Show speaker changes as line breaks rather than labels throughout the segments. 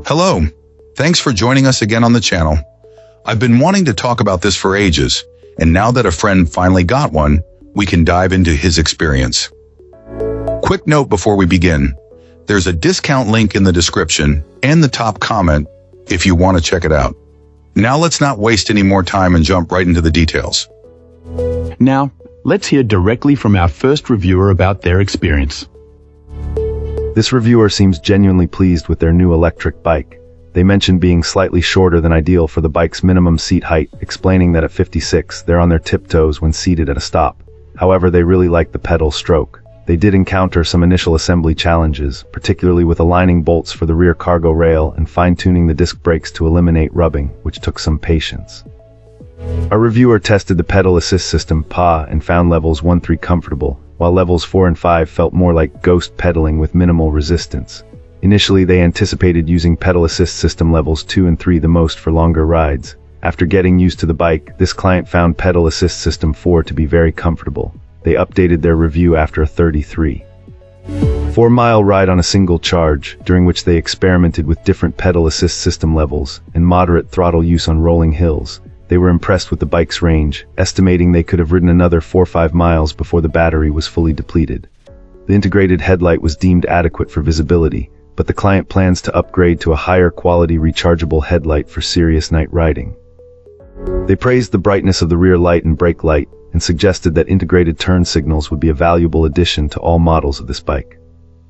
Hello, thanks for joining us again on the channel. I've been wanting to talk about this for ages, and now that a friend finally got one, we can dive into his experience. Quick note before we begin, there's a discount link in the description and the top comment if you want to check it out. Now let's not waste any more time and jump right into the details.
Now, let's hear directly from our first reviewer about their experience.
This reviewer seems genuinely pleased with their new electric bike. They mentioned being slightly shorter than ideal for the bike's minimum seat height, explaining that at 56, they're on their tiptoes when seated at a stop. However, they really like the pedal stroke. They did encounter some initial assembly challenges, particularly with aligning bolts for the rear cargo rail and fine-tuning the disc brakes to eliminate rubbing, which took some patience. Our reviewer tested the pedal assist system PA and found levels 1-3 comfortable, while levels 4 and 5 felt more like ghost pedaling with minimal resistance. Initially, they anticipated using pedal assist system levels 2 and 3 the most for longer rides. After getting used to the bike, this client found pedal assist system 4 to be very comfortable. They updated their review after a 33. 4-mile ride on a single charge, during which they experimented with different pedal assist system levels and moderate throttle use on rolling hills. They were impressed with the bike's range, estimating they could have ridden another 4-5 miles before the battery was fully depleted. The integrated headlight was deemed adequate for visibility, but the client plans to upgrade to a higher quality rechargeable headlight for serious night riding. They praised the brightness of the rear light and brake light, and suggested that integrated turn signals would be a valuable addition to all models of this bike.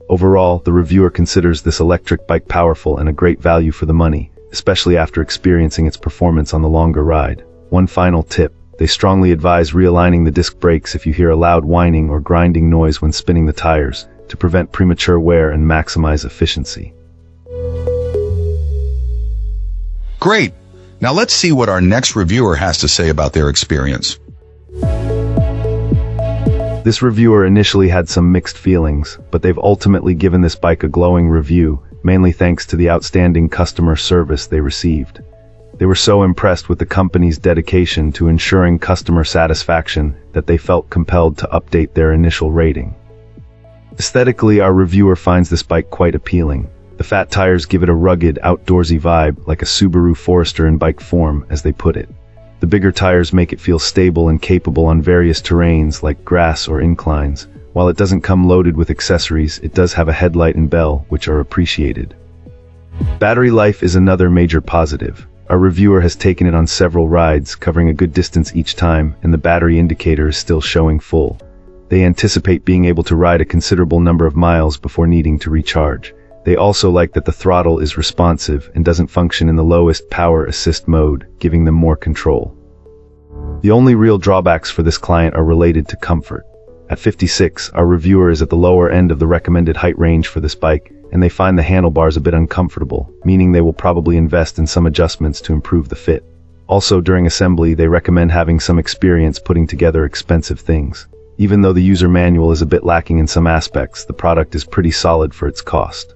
Overall, the reviewer considers this electric bike powerful and a great value for the money, especially after experiencing its performance on the longer ride. One final tip, they strongly advise realigning the disc brakes if you hear a loud whining or grinding noise when spinning the tires, to prevent premature wear and maximize efficiency.
Great! Now let's see what our next reviewer has to say about their experience.
This reviewer initially had some mixed feelings, but they've ultimately given this bike a glowing review, mainly thanks to the outstanding customer service they received. They were so impressed with the company's dedication to ensuring customer satisfaction that they felt compelled to update their initial rating. Aesthetically, our reviewer finds this bike quite appealing. The fat tires give it a rugged, outdoorsy vibe, like a Subaru Forester in bike form, as they put it. The bigger tires make it feel stable and capable on various terrains like grass or inclines. While it doesn't come loaded with accessories, it does have a headlight and bell, which are appreciated. Battery life is another major positive. Our reviewer has taken it on several rides, covering a good distance each time, and the battery indicator is still showing full. They anticipate being able to ride a considerable number of miles before needing to recharge. They also like that the throttle is responsive and doesn't function in the lowest power assist mode, giving them more control. The only real drawbacks for this client are related to comfort. At 56, our reviewer is at the lower end of the recommended height range for this bike, and they find the handlebars a bit uncomfortable, meaning they will probably invest in some adjustments to improve the fit. Also, during assembly, they recommend having some experience putting together expensive things. Even though the user manual is a bit lacking in some aspects, the product is pretty solid for its cost.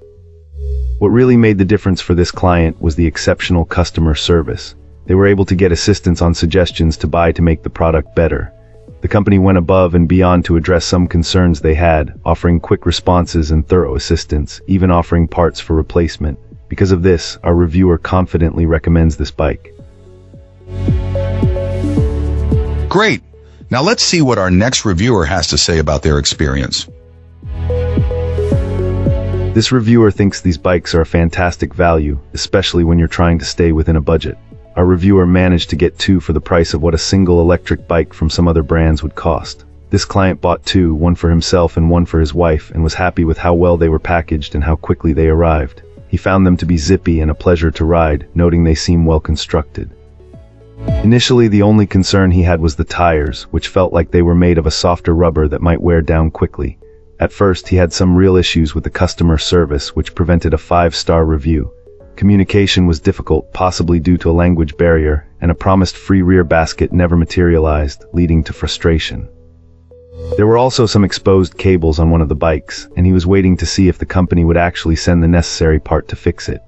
What really made the difference for this client was the exceptional customer service. They were able to get assistance on suggestions to buy to make the product better. The company went above and beyond to address some concerns they had, offering quick responses and thorough assistance, even offering parts for replacement. Because of this, our reviewer confidently recommends this bike.
Great! Now let's see what our next reviewer has to say about their experience.
This reviewer thinks these bikes are a fantastic value, especially when you're trying to stay within a budget. Our reviewer managed to get two for the price of what a single electric bike from some other brands would cost. This client bought two, one for himself and one for his wife, and was happy with how well they were packaged and how quickly they arrived. He found them to be zippy and a pleasure to ride, noting they seem well constructed. Initially, the only concern he had was the tires, which felt like they were made of a softer rubber that might wear down quickly. At first, he had some real issues with the customer service, which prevented a 5-star review. Communication was difficult, possibly due to a language barrier, and a promised free rear basket never materialized, leading to frustration. There were also some exposed cables on one of the bikes, and he was waiting to see if the company would actually send the necessary part to fix it.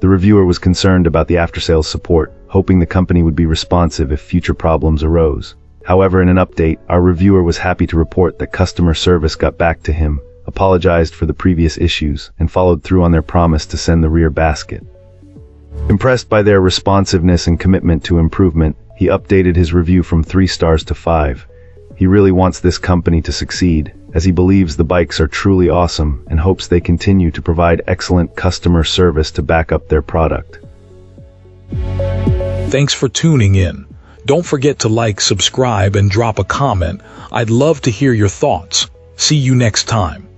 The reviewer was concerned about the after-sales support, hoping the company would be responsive if future problems arose. However, in an update, our reviewer was happy to report that customer service got back to him, apologized for the previous issues, and followed through on their promise to send the rear basket. Impressed by their responsiveness and commitment to improvement, he updated his review from 3 stars to 5. He really wants this company to succeed, as he believes the bikes are truly awesome and hopes they continue to provide excellent customer service to back up their product.
Thanks for tuning in. Don't forget to like, subscribe, and drop a comment. I'd love to hear your thoughts. See you next time.